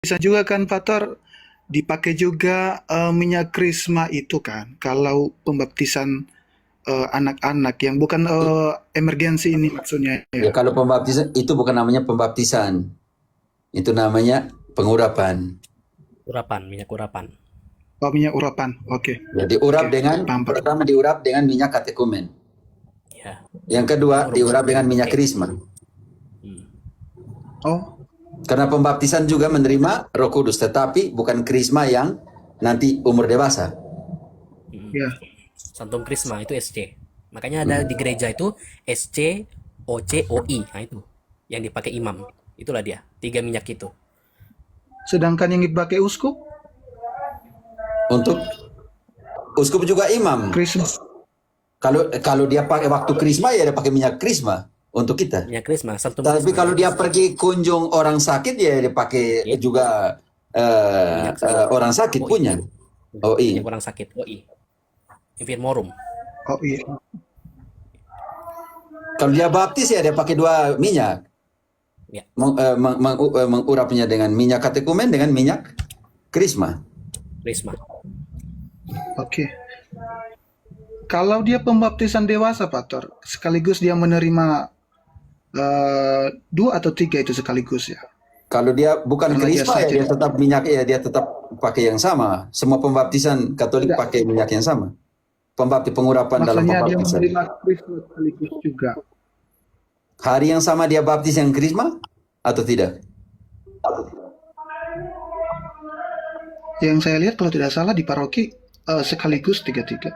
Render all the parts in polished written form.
bisa juga kan Pator dipakai juga minyak krisma itu kan kalau pembaptisan anak-anak yang bukan emergensi ini maksudnya Ya, ya. kalau pembaptisan itu bukan namanya pembaptisan. Itu namanya pengurapan. Minyak urapan. Oh, minyak urapan. Oke. Ya, diurap Oke. dengan Paham, Pak. pertama diurap dengan minyak katekumen. Ya. Yang kedua diurap dengan minyak krisma. Oh, Karena pembaptisan juga menerima Roh Kudus, tetapi bukan krisma yang nanti umur dewasa. ya. Santum Krisma itu SC. Makanya ada di gereja itu SC, OC, OI. Nah itu yang dipakai imam. Itulah dia, 3 minyak itu. Sedangkan yang dipakai uskup Untuk uskup juga imam. krisma. Kalau dia pakai waktu krisma ya dia pakai minyak krisma untuk kita. Minyak Krisma, Santum Tapi Krisma. kalau dia pergi kunjung orang sakit ya dia pakai Iya. juga Minyak orang sakit OI. punya. OI. Minyak orang sakit, OI. Infirmorum. Oh iya. Kalau dia baptis ya dia pakai 2 minyak. Ya. Mengurapnya dengan minyak katekumen dengan minyak krisma. Krisma. Oke. Kalau dia pembaptisan dewasa, Pator, sekaligus dia menerima 2 atau 3 itu sekaligus ya. Kalau dia bukan Karena dia krisma ya sakit. dia tetap minyak ya dia tetap pakai yang sama. Semua pembaptisan Katolik Tidak. pakai minyak yang sama. Pengurapan dalam Maksudnya dia pembaptisan. menerima krisma sekaligus juga. Hari yang sama dia baptis yang krisma atau tidak? Yang saya lihat kalau tidak salah di paroki sekaligus 3-3.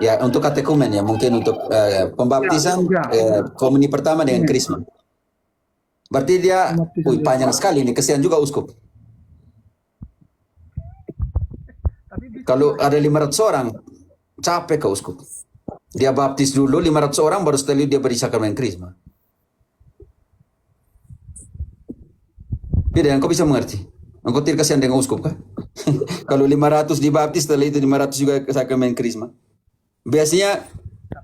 Ya untuk katekumen ya mungkin untuk pembaptisan Ya. komuni pertama dengan krisma. Berarti dia panjang sekali ini, kesian juga uskup. Kalau ada 500 orang, capek ke uskup. Dia baptis dulu 500 orang, baru setelah itu dia beri sakramen krisma. Beda, engkau bisa mengerti. Engkau tidak kasihan dengan uskup kah? Kalau 500 dibaptis, setelah itu 500 juga sakramen krisma. Biasanya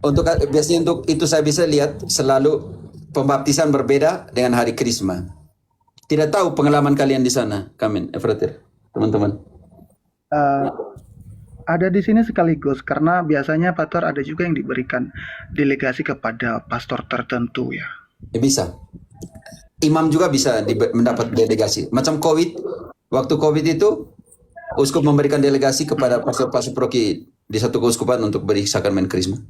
untuk itu saya bisa lihat selalu pembaptisan berbeda dengan hari krisma. Tidak tahu pengalaman kalian di sana, Kamen, Efrater, teman-teman. Ada di sini sekaligus karena biasanya Pator ada juga yang diberikan delegasi kepada pastor tertentu ya. Ya, bisa. Imam juga bisa mendapat delegasi. Macam COVID, waktu COVID itu uskup memberikan delegasi kepada pastor-pastor proki di satu keuskupan untuk beri sakramen krisma.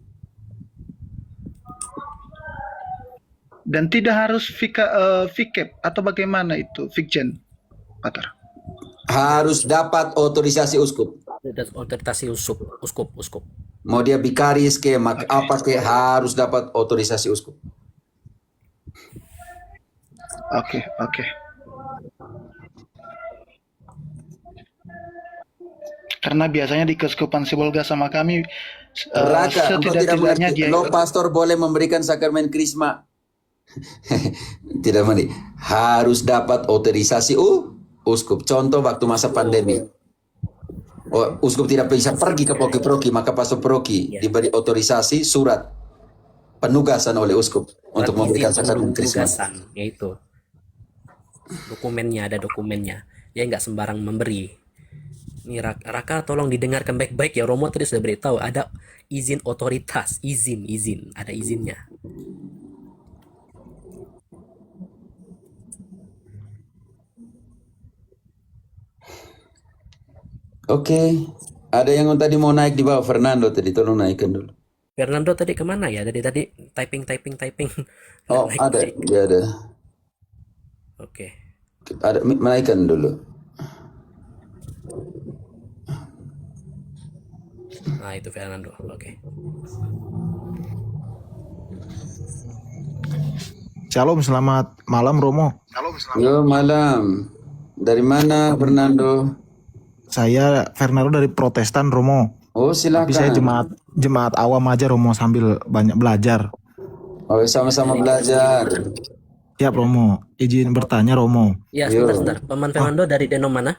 Dan tidak harus fikep atau bagaimana itu fikjen, Pator? Harus dapat otorisasi uskup. Otoritas uskup. Mau dia bikaris ke apa ke harus dapat otorisasi uskup. Oke. Karena biasanya di Keuskupan Sibolga sama kami Raka, engkau tidak setidak-tidaknya mengerti. dia Lo pastor boleh memberikan sakramen krisma. Tidak mengerti. Harus dapat otorisasi uskup. Contoh waktu masa pandemi. Uskup tidak bisa pergi ke proki-proki, maka pastor proki diberi otorisasi surat penugasan oleh uskup untuk memberikan sakramen krisma. Yaitu dokumennya, ada dokumennya. Dia nggak sembarang memberi. Ini Raka tolong didengarkan baik-baik ya. Romo tadi sudah beritahu ada izin otoritas, izin, ada izinnya. Oke. Ada yang tadi mau naik di bawah, Fernando tadi, tolong naikkan dulu. Fernando tadi kemana ya? Tadi typing. Oh, Naik. ada, dia ada. Oke. Ada, menaikkan dulu. Nah itu Fernando. Oke. Shalom, selamat malam Romo. Yo, malam. Dari mana, Fernando? Saya Fernando dari Protestan Romo. Oh, silakan. Tapi saya jemaat awam aja Romo sambil banyak belajar. Oh, sama-sama belajar. Siap Romo, izin bertanya Romo. Ya sebentar. Paman Fernando dari denom mana?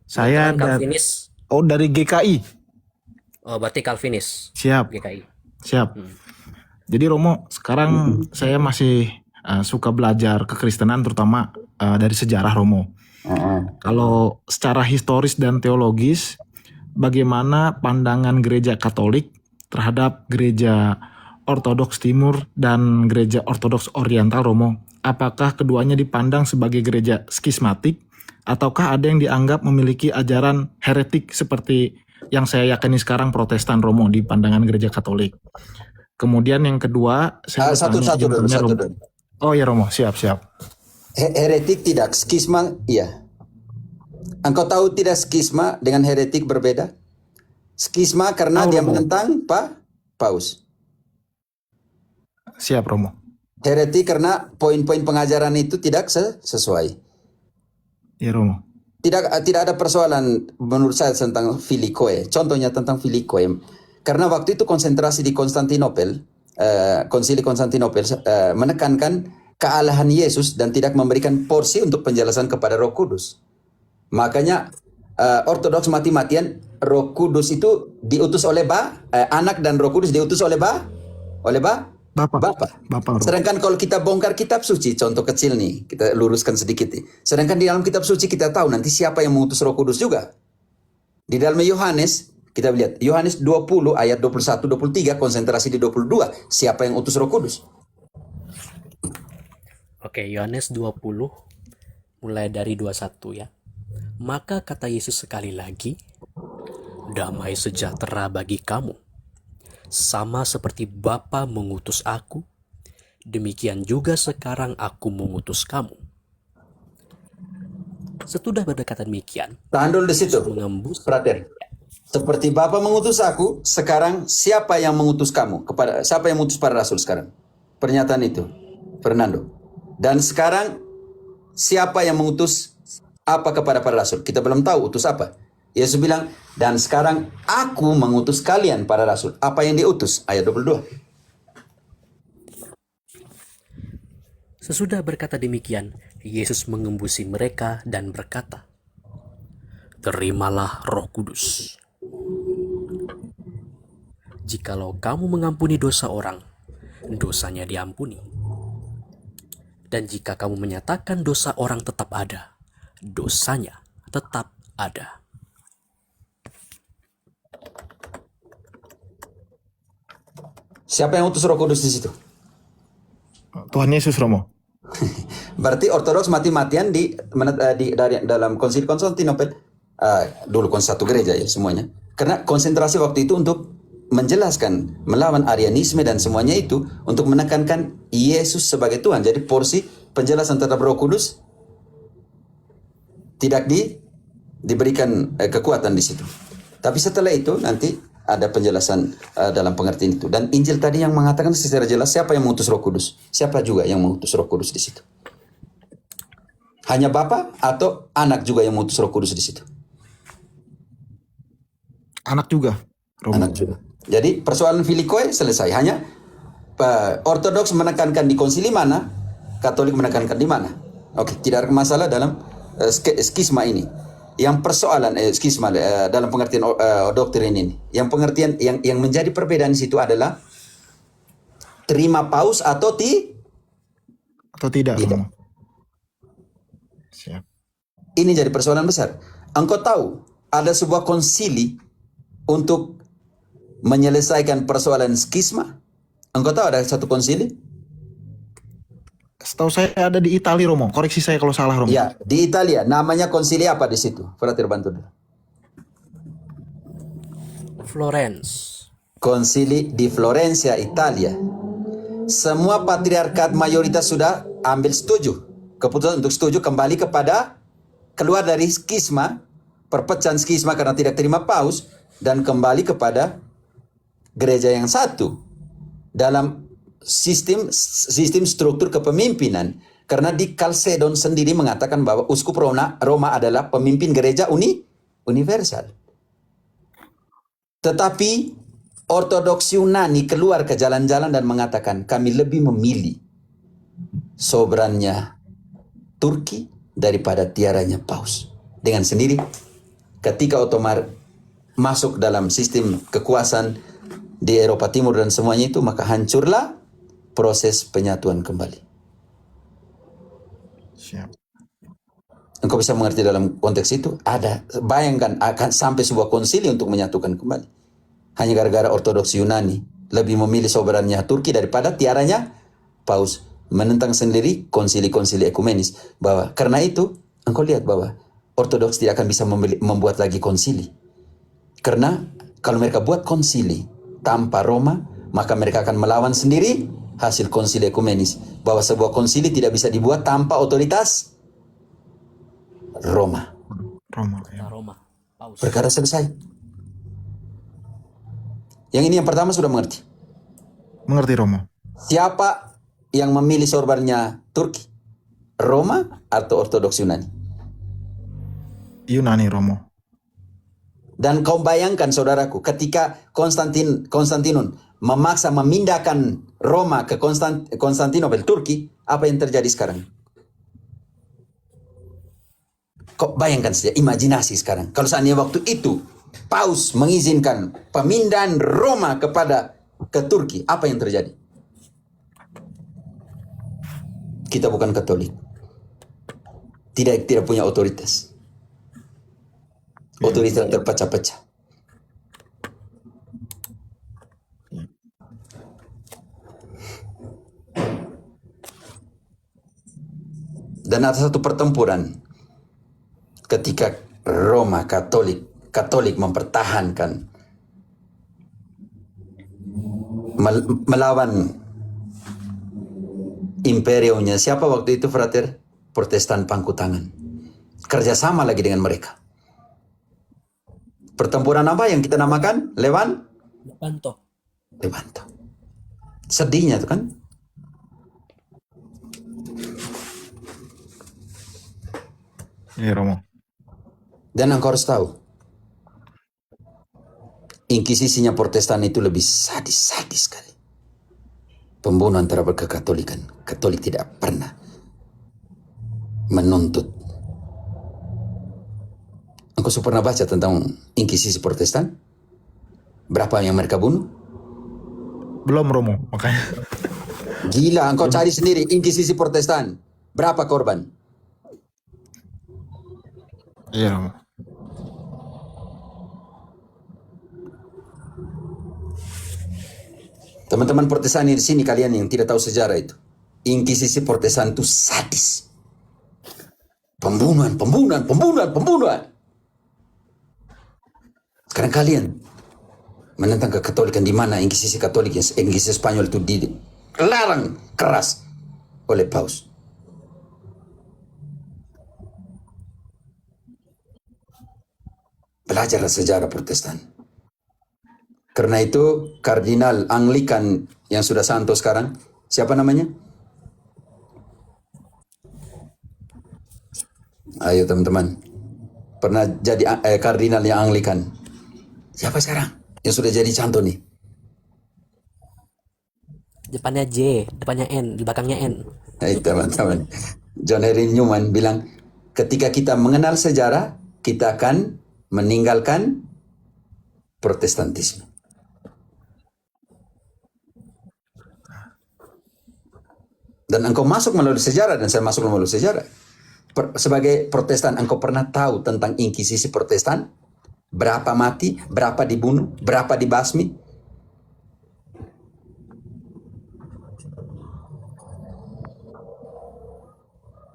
Saya Calvinis. dari GKI. Oh berarti Calvinis. Siap. GKI. Siap. Jadi Romo, sekarang saya masih suka belajar kekristenan terutama dari sejarah Romo. Kalau secara historis dan teologis, bagaimana pandangan gereja Katolik terhadap gereja Ortodoks Timur dan gereja Ortodoks Oriental, Romo? Apakah keduanya dipandang sebagai gereja skismatik, ataukah ada yang dianggap memiliki ajaran heretik seperti yang saya yakini sekarang Protestan, Romo, di pandangan gereja Katolik? Kemudian yang kedua, saya bertanya Satu dulu, sebetulnya, satu Romo. dulu. Oh ya, Romo, siap. Heretik tidak, skisma iya. Engkau tahu tidak skisma dengan heretik berbeda? Skisma karena Tahu, dia Romo. menentang Paus. Siap, Romo. Heretik karena poin-poin pengajaran itu tidak sesuai. Ya, Romo. Tidak ada persoalan menurut saya tentang Filikoe. Contohnya tentang Filikoe. Karena waktu itu konsentrasi di Konstantinopel, konsili Konstantinopel menekankan kealahan Yesus dan tidak memberikan porsi untuk penjelasan kepada Roh Kudus. Makanya Ortodoks mati-matian Roh Kudus itu diutus oleh anak dan Roh Kudus diutus oleh Bapak, Romo. Sedangkan kalau kita bongkar kitab suci, contoh kecil nih, kita luruskan sedikit nih. Sedangkan di dalam kitab suci kita tahu nanti siapa yang mengutus Roh Kudus juga. Di dalam Yohanes, kita lihat Yohanes 20 ayat 21 23 konsentrasi di 22, siapa yang utus Roh Kudus? Oke, Yohanes 20 mulai dari 21 ya. Maka kata Yesus sekali lagi, damai sejahtera bagi kamu. Sama seperti Bapa mengutus aku, demikian juga sekarang aku mengutus kamu. Sesudah berkata demikian, Tahan dulu di situ. mengembus. Perhatian. Seperti Bapa mengutus aku, sekarang siapa yang mengutus kamu? Siapa yang mengutus para rasul sekarang? Pernyataan itu, Fernando. Dan sekarang siapa yang mengutus apa kepada para rasul? Kita belum tahu utus apa. Yesus bilang, dan sekarang aku mengutus kalian para rasul. Apa yang diutus? Ayat 22. Sesudah berkata demikian, Yesus mengembusi mereka dan berkata, terimalah Roh Kudus. Jikalau kamu mengampuni dosa orang, dosanya diampuni. Dan jika kamu menyatakan dosa orang tetap ada, dosanya tetap ada. Siapa yang utus Roh Kudus di situ? Tuhan Yesus, Romo. Berarti Ortodoks mati-matian dalam konsili Konstantinopel, dulu satu gereja ya semuanya. Karena konsentrasi waktu itu untuk menjelaskan, melawan Arianisme dan semuanya itu, untuk menekankan Yesus sebagai Tuhan. Jadi porsi penjelasan terhadap Roh Kudus tidak diberikan kekuatan di situ. Tapi setelah itu nanti ada penjelasan dalam pengertian itu. Dan Injil tadi yang mengatakan secara jelas siapa yang mengutus Roh Kudus, siapa juga yang mengutus Roh Kudus di situ. Hanya Bapa atau Anak juga yang mengutus Roh Kudus di situ? Anak juga, Romo. Anak juga. Jadi persoalan Filikoe selesai. Hanya Ortodoks menekankan di konsili mana, Katolik menekankan di mana. Oke, tidak ada masalah dalam skisma ini. Yang persoalan skisma dalam pengertian doktrin ini, yang pengertian yang menjadi perbedaan di situ adalah terima paus atau tidak, tidak. Romo. Siap. Ini jadi persoalan besar. Engkau tahu ada sebuah konsili untuk menyelesaikan persoalan skisma? Engkau tahu ada satu konsili? Setahu saya ada di Italia, Romo. Koreksi saya kalau salah, Romo. Ya, di Italia. Namanya konsili apa di situ? Frater bantu dulu. Florence. Konsili di Florencia, Italia. Semua patriarkat mayoritas sudah ambil setuju. Keputusan untuk setuju kembali kepada keluar dari skisma, perpecahan skisma karena tidak terima paus, dan kembali kepada gereja yang satu dalam sistem struktur kepemimpinan. Karena di Chalcedon sendiri mengatakan bahwa uskup Roma adalah pemimpin gereja universal. Tetapi Ortodoks Yunani keluar ke jalan-jalan dan mengatakan kami lebih memilih soberannya Turki daripada tiaranya paus. Dengan sendiri ketika Ottoman masuk dalam sistem kekuasaan di Eropa Timur dan semuanya itu, maka hancurlah proses penyatuan kembali. Siap. Engkau bisa mengerti dalam konteks itu? Ada. Bayangkan akan sampai sebuah konsili untuk menyatukan kembali. Hanya gara-gara Ortodoks Yunani lebih memilih soberannya Turki daripada tiaranya Paus. Menentang sendiri konsili-konsili ekumenis. Bahwa karena itu, engkau lihat bahwa Ortodoks tidak akan bisa membuat lagi konsili. Karena kalau mereka buat konsili tanpa Roma, maka mereka akan melawan sendiri hasil konsili ekumenis. Bahwa sebuah konsili tidak bisa dibuat tanpa otoritas Roma. Roma. Kota Roma, Paus. Perkara selesai. Yang ini yang pertama sudah mengerti. Mengerti Romo? Siapa yang memilih sorbannya Turki? Roma atau Ortodoks Yunani? Yunani Romo. Dan kau bayangkan saudaraku, ketika Konstantinus memaksa memindahkan Roma ke Konstantinopel, Turki, apa yang terjadi sekarang? Kau bayangkan saja, imajinasi sekarang. Kalau seandainya waktu itu Paus mengizinkan pemindahan Roma ke Turki, apa yang terjadi? Kita bukan Katolik. Tidak punya otoritas. Otoritas terpecah-pecah. Dan ada satu pertempuran ketika Roma Katolik mempertahankan melawan imperiumnya. Siapa waktu itu, frater? Protestan pangku tangan. Kerjasama lagi dengan mereka. Pertempuran apa yang kita namakan? Lepanto. Levanto. Sedihnya itu kan. Iya Romo. Dan engkau harus tahu, inkisisinya Protestan itu lebih sadis sekali. Pembunuhan terhadap kekatolikan. Katolik tidak pernah menuntut. Engkau sudah pernah baca tentang inkisisi Protestan? Berapa yang mereka bunuh? Belum Romo, makanya. Gila, engkau cari sendiri inkisisi Protestan. Berapa korban? Iya Romo. Teman-teman Protestan di sini, kalian yang tidak tahu sejarah itu. Inkisisi Protestan itu sadis. Pembunuhan. Sekarang kalian menentang kekatolikan, di mana inkisisi Katolik, inkisisi Spanyol itu dilarang keras oleh Paus. Belajarlah sejarah Protestan. Karena itu Kardinal Anglikan yang sudah santo sekarang, siapa namanya? Ayo teman-teman, pernah jadi kardinal yang Anglikan. Siapa sekarang yang sudah jadi santo nih? Depannya J, depannya N, di belakangnya N. Hai teman-teman, John Henry Newman bilang, ketika kita mengenal sejarah, kita akan meninggalkan Protestantisme. Dan engkau masuk melalui sejarah, dan saya masuk melalui sejarah. Sebagai Protestan, engkau pernah tahu tentang inkisisi Protestan? Berapa mati, berapa dibunuh, berapa dibasmi?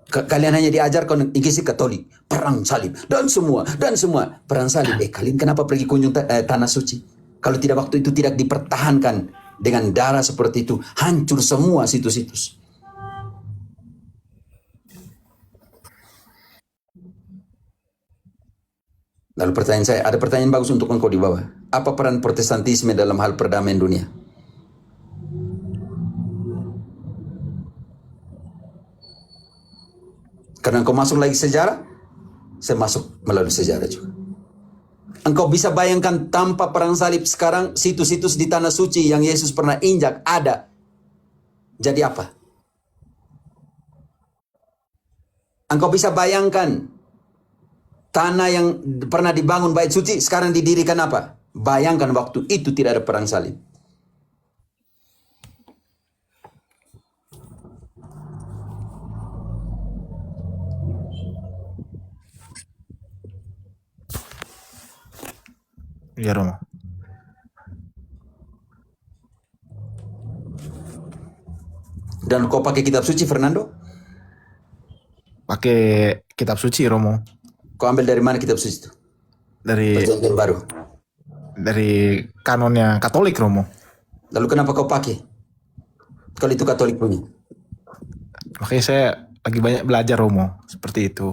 Kalian hanya diajarkan inkisisi Katolik, perang salib, dan semua. Perang salib. Kalian kenapa pergi kunjung tanah suci? Kalau tidak, waktu itu tidak dipertahankan dengan darah seperti itu, hancur semua situs-situs. Lalu pertanyaan saya, ada pertanyaan bagus untuk engkau di bawah. Apa peran Protestantisme dalam hal perdamaian dunia? Karena engkau masuk lagi sejarah, saya masuk melalui sejarah juga. Engkau bisa bayangkan tanpa perang salib sekarang, situs-situs di tanah suci yang Yesus pernah injak ada. Jadi apa? Engkau bisa bayangkan tanah yang pernah dibangun bait suci sekarang didirikan apa? Bayangkan waktu itu tidak ada perang salib. Iya Romo. Dan kau pakai kitab suci, Fernando? Pakai kitab suci Romo. Kau ambil dari mana kitab suci itu? Dari Perjanjian baru. kanonnya Katolik Romo. Lalu kenapa kau pakai? Kalau itu Katolik punya. Makanya saya lagi banyak belajar Romo. Seperti itu.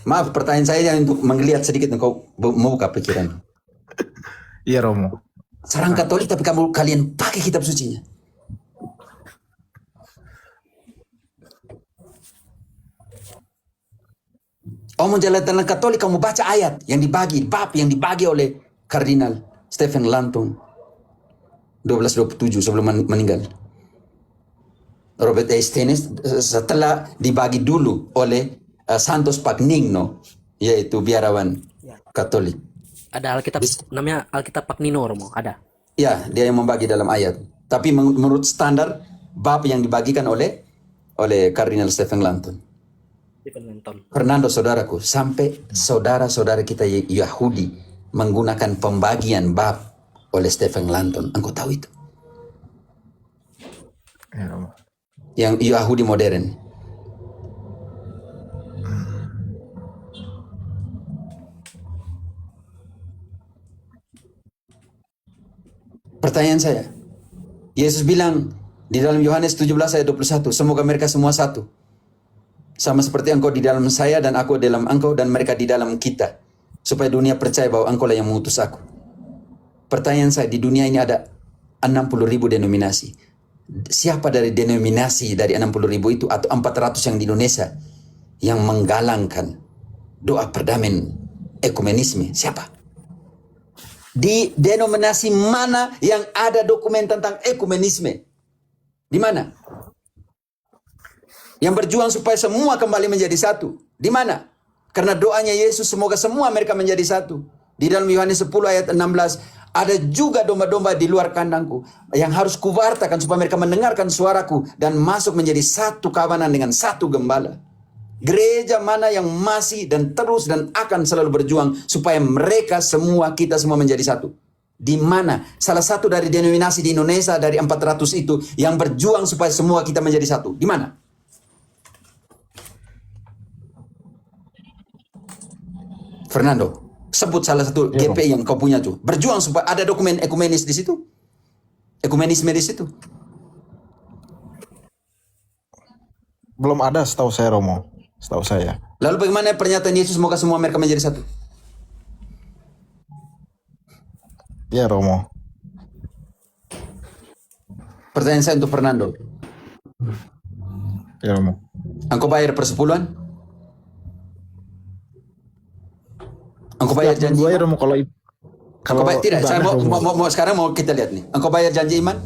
Maaf, pertanyaan saya untuk menggeliat sedikit, kau mau buka pikiran. Iya Romo. Seorang Katolik tapi kalian pakai kitab sucinya. Oh, menjalankan Katolik, kamu baca ayat yang dibagi, bab yang dibagi oleh Kardinal Stephen Lanton 1227 sebelum meninggal. Robert Estenes setelah dibagi dulu oleh Santos Pagninno, yaitu biarawan Katolik. Ada Alkitab namanya Alkitab Pagnino Romo, ada. Ya, dia yang membagi dalam ayat. Tapi menurut standar bab yang dibagikan oleh Kardinal Stephen Lanton. Fernando, saudaraku, sampai saudara-saudara kita Yahudi menggunakan pembagian bab oleh Stephen Lanton. Engkau tahu itu? Iya Romo. Yang Yahudi modern. Pertanyaan saya, Yesus bilang di dalam Yohanes 17 ayat 21, semoga mereka semua satu. Sama seperti engkau di dalam saya dan aku di dalam engkau dan mereka di dalam kita. Supaya dunia percaya bahwa engkau lah yang mengutus aku. Pertanyaan saya, di dunia ini ada 60.000 denominasi. Siapa dari denominasi dari 60.000 itu atau 400 yang di Indonesia yang menggalangkan doa perdamaian ekumenisme? Siapa? Di denominasi mana yang ada dokumen tentang ekumenisme? Di mana? Yang berjuang supaya semua kembali menjadi satu. Di mana? Karena doanya Yesus, semoga semua mereka menjadi satu. Di dalam Yohanes 10 ayat 16, ada juga domba-domba di luar kandangku yang harus kuwartakan supaya mereka mendengarkan suaraku dan masuk menjadi satu kawanan dengan satu gembala. Gereja mana yang masih dan terus dan akan selalu berjuang supaya mereka semua, kita semua menjadi satu? Di mana? Salah satu dari denominasi di Indonesia dari 400 itu yang berjuang supaya semua kita menjadi satu. Di mana? Fernando, sebut salah satu GP yang kau punya tuh. Berjuang supaya ada dokumen ekumenis di situ. Ekumenisme di situ. Belum ada setahu saya Romo. Setahu saya. Lalu bagaimana pernyataan Yesus semoga semua mereka menjadi satu? Iya Romo. Pertanyaan saya untuk Fernando. Iya Romo. Engkau bayar persepuluhan? Engkau bayar janji Gue iman? Romo kalau Engkau bayar, tidak, saya ibadah, Romo. mau sekarang mau kita lihat nih. Engkau bayar janji iman?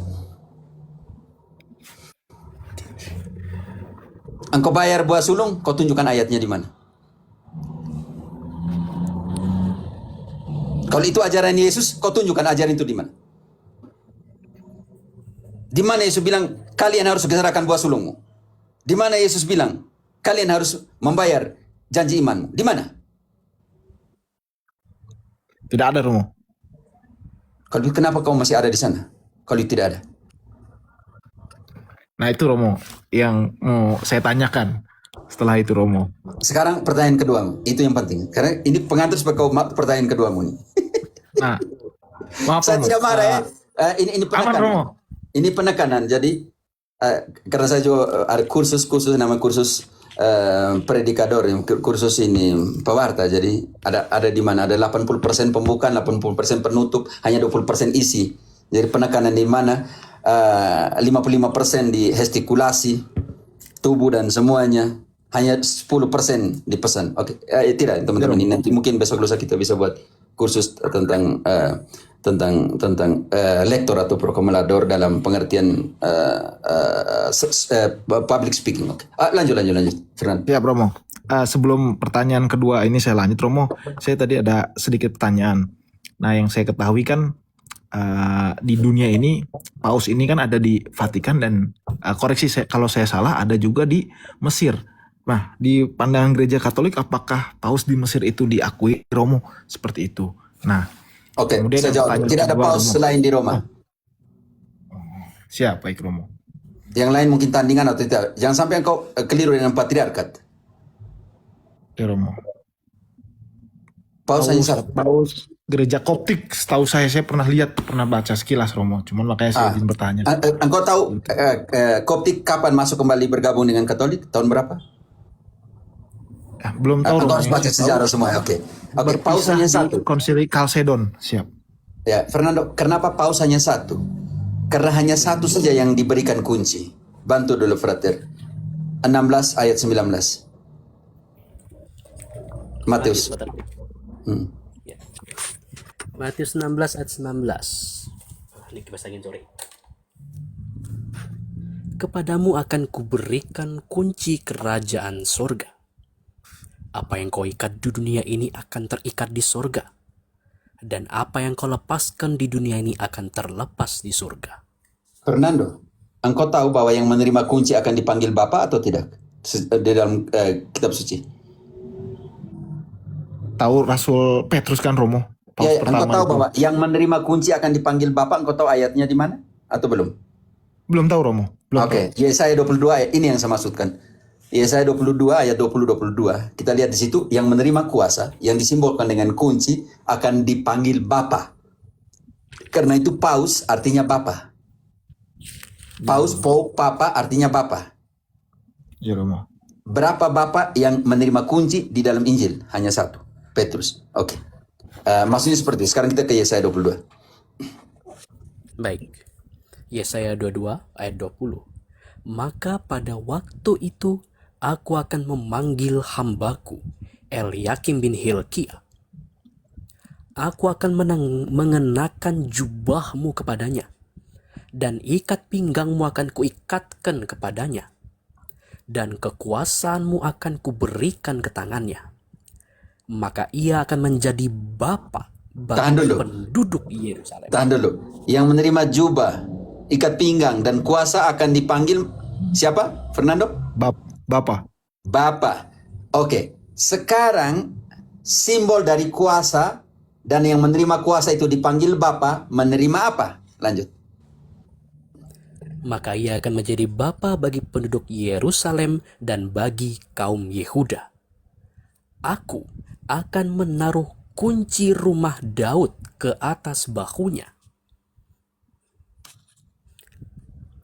Engkau bayar buah sulung? Kau tunjukkan ayatnya di mana? Kalau itu ajaran Yesus, kau tunjukkan ajaran itu di mana? Di mana Yesus bilang kalian harus serahkan buah sulungmu? Di mana Yesus bilang kalian harus membayar janji imanmu? Di mana? Tidak ada Romo. Kalau kenapa kau masih ada di sana? Kalau tidak ada. Nah itu Romo yang mau saya tanyakan setelah itu Romo. Sekarang pertanyaan keduamu, itu yang penting. Karena ini pengantar supaya kau pertanyaan keduamu nih. Nah, maaf Saya Romo. tidak marah ya. Ini Aman penekanan. Romo. Ini penekanan. Jadi karena saya juga ada kursus nama kursus predikador, kursus ini pewarta. Jadi ada di mana ada 80% pembukaan, 80% penutup, hanya 20% isi. Jadi penekanan di mana 55% di gestikulasi tubuh dan semuanya, hanya 10% di pesan. Oke, tidak teman-teman, ini nanti mungkin besok lusa kita bisa buat kursus tentang lektor atau prokomulador dalam pengertian public speaking. Oke. Lanjut Fernando. Ya Romo. Sebelum pertanyaan kedua ini saya lanjut Romo. Saya tadi ada sedikit pertanyaan. Nah yang saya ketahui kan di dunia ini paus ini kan ada di Vatikan dan koreksi kalau saya salah ada juga di Mesir. Nah di pandangan gereja Katolik apakah paus di Mesir itu diakui Romo seperti itu? Nah Oke, Kemudian saya yang jawab. pertanyaan Tidak ada kedua, paus Romo. selain di Roma. Siap, baik Romo. Yang lain mungkin tandingan atau tidak. Jangan sampai engkau keliru dengan patriarkat. Ya Romo. Paus hanya satu. Paus gereja Koptik, setahu saya pernah lihat, pernah baca sekilas Romo. Cuman makanya saya izin bertanya. Engkau tahu Koptik kapan masuk kembali bergabung dengan Katolik? Tahun berapa? Belum tahu Engkau Romo. harus baca sejarah semua. Oke. Paus Berpisah hanya di satu. Konsili Chalcedon. Siap. Ya, Fernando, kenapa paus hanya satu? Karena hanya satu saja yang diberikan kunci. Bantu dulu, Frater. 16 ayat 19. Matius. Ya. Matius 16 ayat 19. Ini dibasangin, sorry. Kepadamu akan kuberikan kunci kerajaan sorga. Apa yang kau ikat di dunia ini akan terikat di sorga. Dan apa yang kau lepaskan di dunia ini akan terlepas di surga. Fernando, engkau tahu bahwa yang menerima kunci akan dipanggil Bapa atau tidak? Di dalam kitab suci. Tahu Rasul Petrus kan Romo? Paus Ya, engkau pertama tahu itu. bahwa yang menerima kunci akan dipanggil Bapa, engkau tahu ayatnya di mana? Atau belum? Belum tahu Romo. Belum Oke, Yesaya 22 ayat ini yang saya maksudkan. Yesaya 22 ayat 20-22. Kita lihat di situ yang menerima kuasa yang disimbolkan dengan kunci akan dipanggil Bapa. Karena itu paus artinya Bapa. Paus, Papa artinya Bapa. tahu. Ya Romo. Berapa Bapa yang menerima kunci di dalam Injil? Hanya satu, Petrus. Oke. Maksudnya seperti itu. Sekarang kita ke Yesaya 22. Baik. Yesaya 22 ayat 20. Maka pada waktu itu aku akan memanggil hambaku Eliakim bin Hilkia. Aku akan mengenakan jubahmu kepadanya, dan ikat pinggangmu akan kuikatkan kepadanya, dan kekuasaanmu akan kuberikan ke tangannya. Maka ia akan menjadi bapa Tahan bagi dulu. penduduk Yerusalem. Tahan dulu. Yang menerima jubah, ikat pinggang, dan kuasa akan dipanggil siapa? Fernando? Bapa. Bapa. Oke. Sekarang simbol dari kuasa dan yang menerima kuasa itu dipanggil Bapa, menerima apa? Lanjut. Maka ia akan menjadi bapa bagi penduduk Yerusalem dan bagi kaum Yehuda. Aku akan menaruh kunci rumah Daud ke atas bahunya.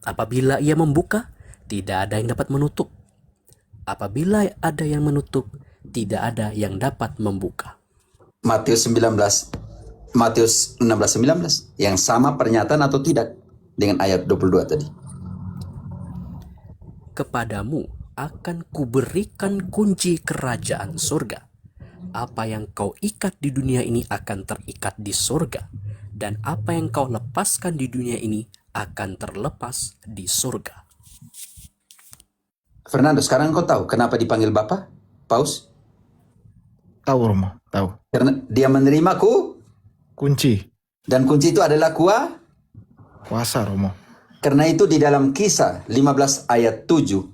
Apabila ia membuka, tidak ada yang dapat menutup. Apabila ada yang menutup, tidak ada yang dapat membuka. Matius 16:19. Yang sama pernyataan atau tidak dengan ayat 22 tadi. Kepadamu akan kuberikan kunci kerajaan surga. Apa yang kau ikat di dunia ini akan terikat di surga, dan apa yang kau lepaskan di dunia ini akan terlepas di surga. Fernando, sekarang kau tahu kenapa dipanggil Bapa? Paus? Tahu Romo. Tahu. Karena dia menerima Kunci. dan kunci itu adalah Kuasa Romo. Karena itu di dalam Kisah 15 ayat 7,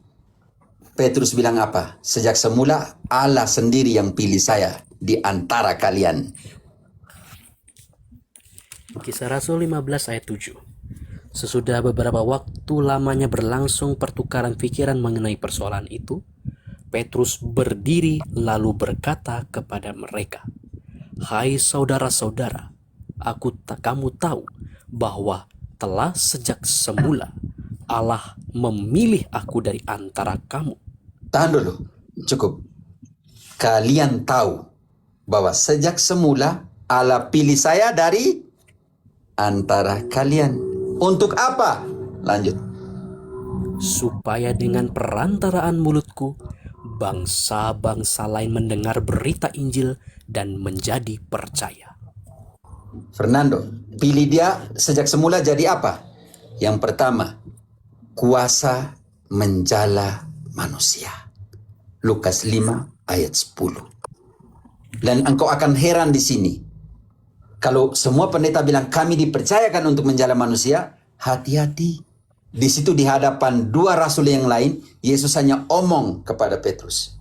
Petrus bilang apa? Sejak semula Allah sendiri yang pilih saya di antara kalian. Kisah Rasul 15 ayat 7. Sesudah beberapa waktu lamanya berlangsung pertukaran pikiran mengenai persoalan itu, Petrus berdiri lalu berkata kepada mereka, "Hai saudara-saudara, kamu tahu bahwa telah sejak semula Allah memilih aku dari antara kamu." Tahan dulu, cukup. Kalian tahu bahwa sejak semula Allah pilih saya dari antara kalian. Untuk apa? Lanjut. Supaya dengan perantaraan mulutku, bangsa-bangsa lain mendengar berita Injil dan menjadi percaya. Fernando, pilih dia sejak semula jadi apa? Yang pertama, kuasa menjala manusia. Lukas 5 ayat 10. Dan engkau akan heran di sini. Kalau semua pendeta bilang kami dipercayakan untuk menjala manusia, hati-hati. Di situ di hadapan dua rasul yang lain, Yesus hanya omong kepada Petrus.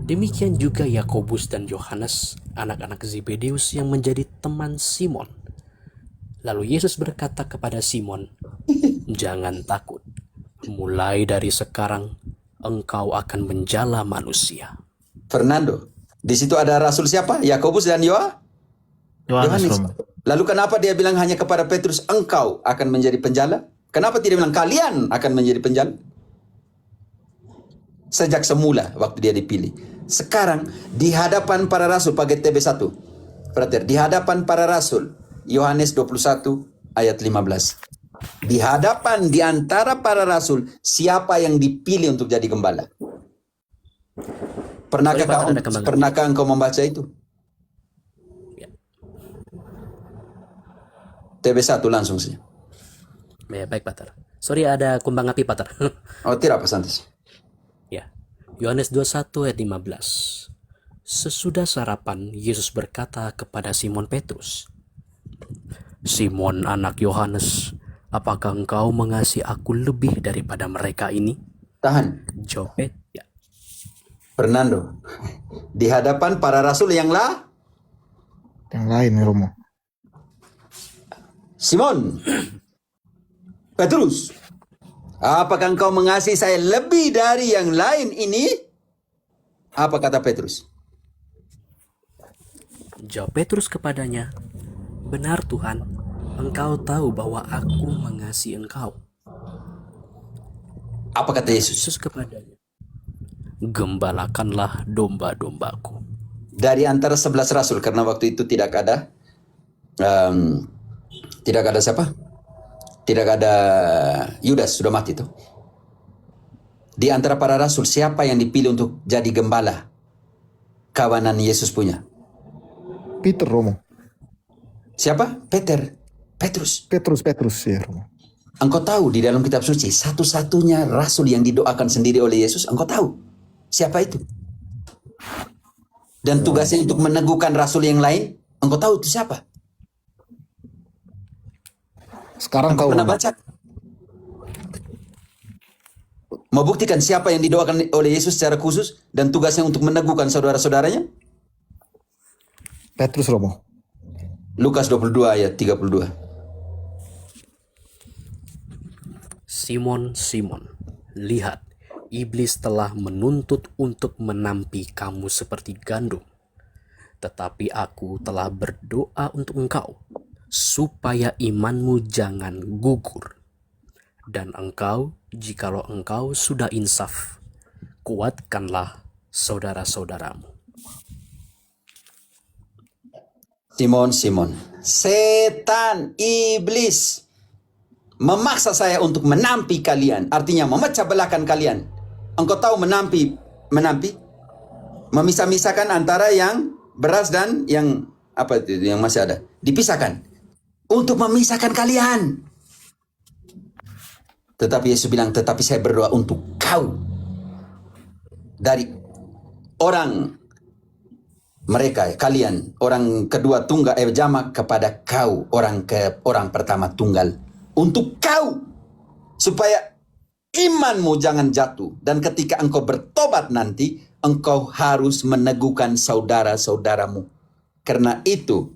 Demikian juga Yakobus dan Yohanes, anak-anak Zebedeus yang menjadi teman Simon. Lalu Yesus berkata kepada Simon, "Jangan takut. Mulai dari sekarang, engkau akan menjala manusia." Fernando, di situ ada rasul siapa? Yakobus dan Yohanes Yohanes. Romo. Lalu kenapa dia bilang hanya kepada Petrus, engkau akan menjadi penjala? Kenapa tidak bilang kalian akan menjadi penjala? Sejak semula waktu dia dipilih. Sekarang di hadapan para rasul pakai TB1. Perhatian, di hadapan para rasul. Yohanes 21 ayat 15. Di hadapan di antara para rasul, siapa yang dipilih untuk jadi gembala? Sorry, Pak, ada kembang api. Pernahkah engkau membaca itu? Ya. TB1 langsung saja. Ya, baik, Pater. Sorry, ada kumbang api, Pater. Oh, tidak apa, santai. Ya. Yohanes 21 ayat 15. Sesudah sarapan, Yesus berkata kepada Simon Petrus, "Simon anak Yohanes, apakah engkau mengasihi aku lebih daripada mereka ini?" Tahan. Jawab ya. Fernando, di hadapan para rasul yang Yang lain Romo. Simon, Petrus, apakah engkau mengasihi saya lebih dari yang lain ini? Apa kata Petrus? Jawab Petrus kepadanya, "Benar Tuhan, engkau tahu bahwa aku mengasihi engkau." Apa kata Yesus? Yesus kepadanya, "Gembalakanlah domba-dombaku." Dari antara 11 rasul, karena waktu itu tidak ada siapa? Tidak ada Yudas, sudah mati tuh. Di antara para rasul, siapa yang dipilih untuk jadi gembala kawanan Yesus punya? Peter Romo. Siapa? Petrus. Petrus ya Romo. Engkau tahu di dalam kitab suci, satu-satunya rasul yang didoakan sendiri oleh Yesus, engkau tahu siapa itu? Dan tugasnya untuk meneguhkan rasul yang lain, engkau tahu itu siapa? Sekarang kau Pernah baca? Mau buktikan siapa yang didoakan oleh Yesus secara khusus dan tugasnya untuk meneguhkan saudara-saudaranya? Petrus Romo. Lukas 22 ayat 32. "Simon, Simon, lihat, iblis telah menuntut untuk menampi kamu seperti gandum. Tetapi aku telah berdoa untuk engkau, supaya imanmu jangan gugur. Dan engkau, jikalau engkau sudah insaf, kuatkanlah saudara-saudaramu." Simon, setan, iblis memaksa saya untuk menampi kalian. Artinya memecah belahkan kalian. Engkau tahu menampi? Memisah-misahkan antara yang beras dan yang apa itu yang masih ada. Dipisahkan. Untuk memisahkan kalian. Tetapi Yesus bilang, tetapi saya berdoa untuk kau. Dari orang mereka, kalian, orang kedua tunggal jamak kepada kau, orang pertama tunggal, untuk kau, supaya imanmu jangan jatuh, dan ketika engkau bertobat nanti, engkau harus meneguhkan saudara-saudaramu. Karena itu,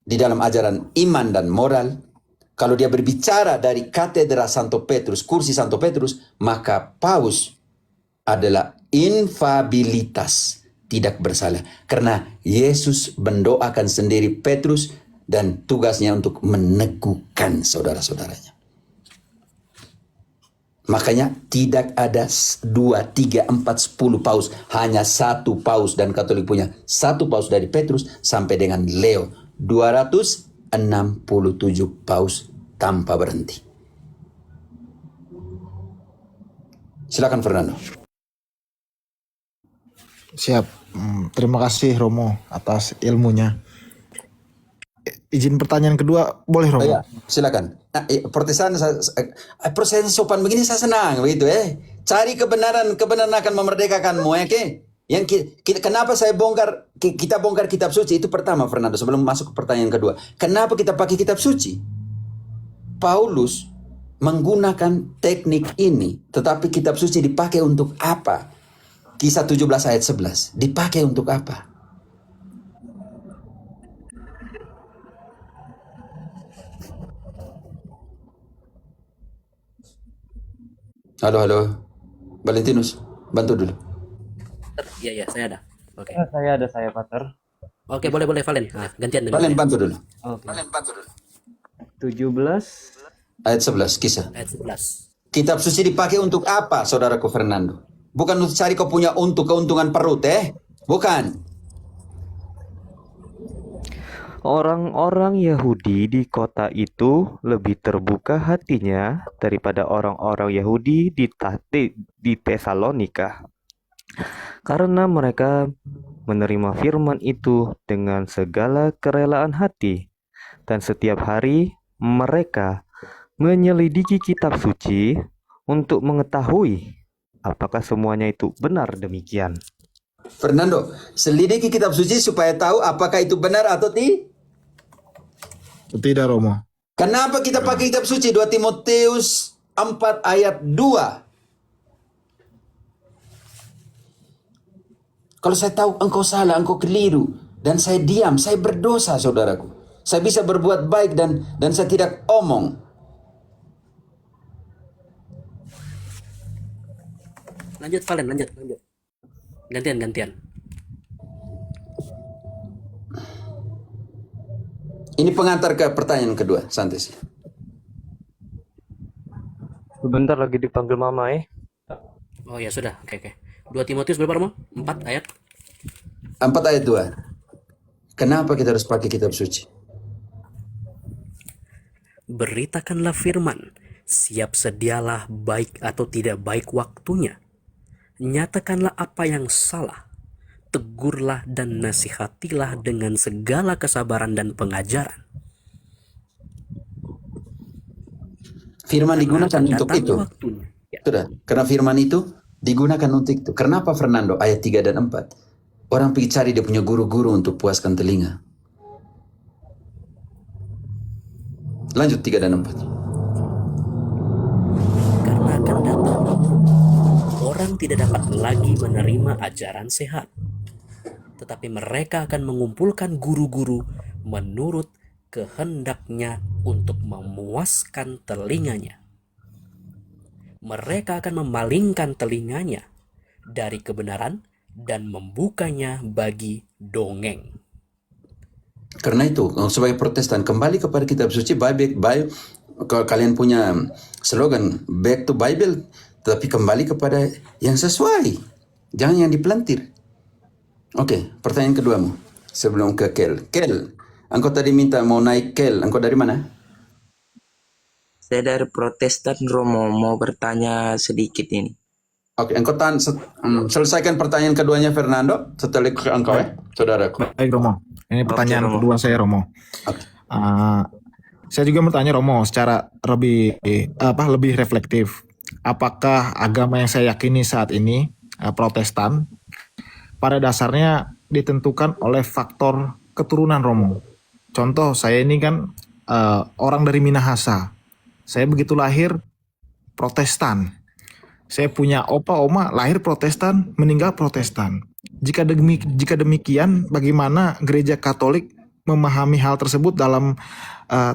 di dalam ajaran iman dan moral, kalau dia berbicara dari katedra Santo Petrus, kursi Santo Petrus, maka paus adalah infabilitas, tidak bersalah. Karena Yesus mendoakan sendiri Petrus dan tugasnya untuk meneguhkan saudara-saudaranya. Makanya tidak ada 2, 3, 4, 10 paus. Hanya satu paus, dan Katolik punya satu paus dari Petrus sampai dengan Leo. 267 paus tanpa berhenti. Silakan Fernando. Siap. Terima kasih Romo atas ilmunya. Izin pertanyaan kedua boleh Romo? Ya, silakan. Nah, Protestan proses sopan begini saya senang begitu Cari kebenaran akan memerdekakanmu kenapa kita bongkar kitab suci itu pertama Fernando sebelum masuk ke pertanyaan kedua. Kenapa kita pakai kitab suci? Paulus menggunakan teknik ini, tetapi kitab suci dipakai untuk apa? Kisah 17 ayat 11 dipakai untuk apa? Halo, halo. Valentinus, bantu dulu. Iya, saya ada. Oke. Saya Pater. Oke, boleh Valen. Nah, gantian dulu. Valen, bantu dulu. Oke. Valen, bantu dulu. 17 Ayat 11, kisah. Ayat 11. Kitab suci dipakai untuk apa, saudaraku Fernando? Bukan untuk cari kau punya keuntungan perut, Bukan. Orang-orang Yahudi di kota itu lebih terbuka hatinya daripada orang-orang Yahudi di Tesalonika, karena mereka menerima firman itu dengan segala kerelaan hati, dan setiap hari mereka menyelidiki kitab suci untuk mengetahui apakah semuanya itu benar demikian. Fernando, selidiki kitab suci supaya tahu apakah itu benar atau tidak. Tidak, Romo. Kenapa kita pakai kitab suci? 2 Timotius 4 ayat 2. Kalau saya tahu engkau salah, engkau keliru, dan saya diam, saya berdosa, saudaraku. Saya bisa berbuat baik dan saya tidak omong. Lanjut Valen, lanjut. Gantian. Ini pengantar ke pertanyaan kedua, Santis. Sebentar lagi dipanggil mama Oh ya sudah, oke. 2 Timotius berapa Romo? 4 ayat. 4 ayat 2. Kenapa kita harus pakai kitab suci? Beritakanlah firman, siap sedialah baik atau tidak baik waktunya. Nyatakanlah apa yang salah, tegurlah dan nasihatilah dengan segala kesabaran dan pengajaran. Firman digunakan Akan untuk datang itu. waktunya. Ya. Sudah, karena firman itu digunakan untuk itu. Kenapa Fernando? Ayat 3 dan 4. Orang pergi cari dia punya guru-guru untuk puaskan telinga. Lanjut 3 dan 4. Karena akan datang orang tidak dapat lagi menerima ajaran sehat, tetapi mereka akan mengumpulkan guru-guru menurut kehendaknya untuk memuaskan telinganya. Mereka akan memalingkan telinganya dari kebenaran dan membukanya bagi dongeng. Karena itu, sebagai Protestan, kembali kepada kitab suci, Bible. Kalau kalian punya slogan, back to Bible, tetapi kembali kepada yang sesuai. Jangan yang dipelantir. Oke, pertanyaan keduamu. Sebelum ke Kel. Kel, engkau tadi minta mau naik Kel. Engkau dari mana? Saya dari Protestan Romo, mau bertanya sedikit ini. Oke, engkau selesaikan pertanyaan keduanya Fernando. Setelah ke engkau saudaraku. Baik, Romo. Ini pertanyaan Romo. kedua saya, Romo. Oke. Saya juga bertanya, Romo, secara lebih reflektif. Apakah agama yang saya yakini saat ini, Protestan, pada dasarnya ditentukan oleh faktor keturunan, Romo? Contoh, saya ini kan orang dari Minahasa. Saya begitu lahir Protestan. Saya punya opa oma lahir Protestan, meninggal Protestan. Jika demikian, bagaimana gereja Katolik memahami hal tersebut dalam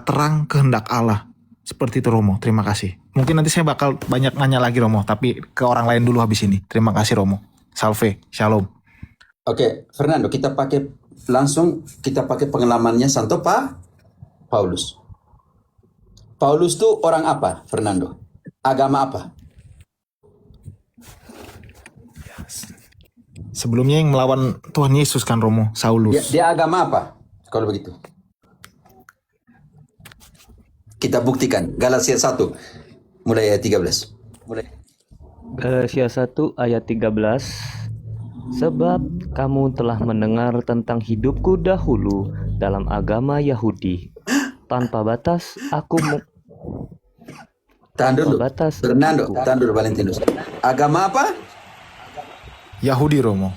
terang kehendak Allah? Seperti itu, Romo. Terima kasih. Mungkin nanti saya bakal banyak nanya lagi, Romo, tapi ke orang lain dulu habis ini. Terima kasih, Romo. Salve, shalom. Oke, Fernando, kita pakai pengalamannya Santo Paulus. Paulus tuh orang apa, Fernando? Agama apa? Sebelumnya yang melawan Tuhan Yesus kan, Romo, Saulus. Dia agama apa? Kalau begitu. Kita buktikan. Galatia 1 mulai ayat 13. Galatia 1 ayat 13. Sebab kamu telah mendengar tentang hidupku dahulu dalam agama Yahudi. Tanpa batas Tahan dulu. batas Fernando, tahan dulu Valentinus. Agama apa? Yahudi, Romo.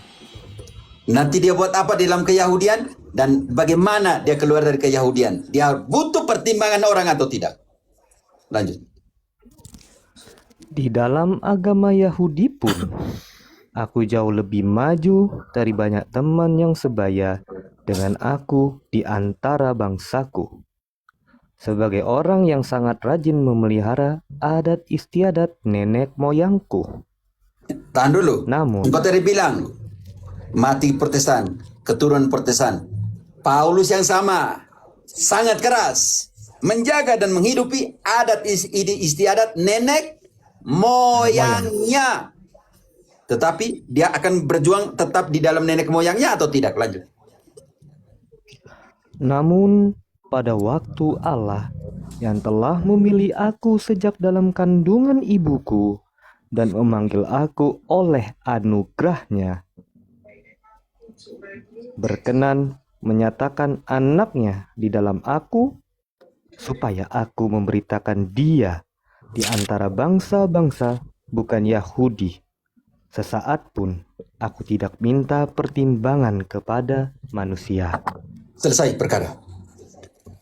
Nanti dia buat apa di dalam keyahudian? Dan bagaimana dia keluar dari keyahudian? Dia butuh pertimbangan orang atau tidak? Lanjut. Di dalam agama Yahudi pun Aku jauh lebih maju dari banyak teman yang sebaya dengan aku di antara bangsaku. Sebagai orang yang sangat rajin memelihara adat istiadat nenek moyangku. Tahan dulu. Namun, Engkau tadi bilang, mati Protestan, keturunan Protestan. Paulus yang sama, sangat keras, menjaga dan menghidupi adat istiadat nenek moyangnya. Tetapi dia akan berjuang tetap di dalam nenek moyangnya atau tidak? Lanjut. namun pada waktu Allah yang telah memilih aku sejak dalam kandungan ibuku dan memanggil aku oleh anugerahnya, berkenan menyatakan anaknya di dalam aku, supaya aku memberitakan dia di antara bangsa-bangsa bukan Yahudi. Sesaat pun aku tidak minta pertimbangan kepada manusia. Selesai perkara.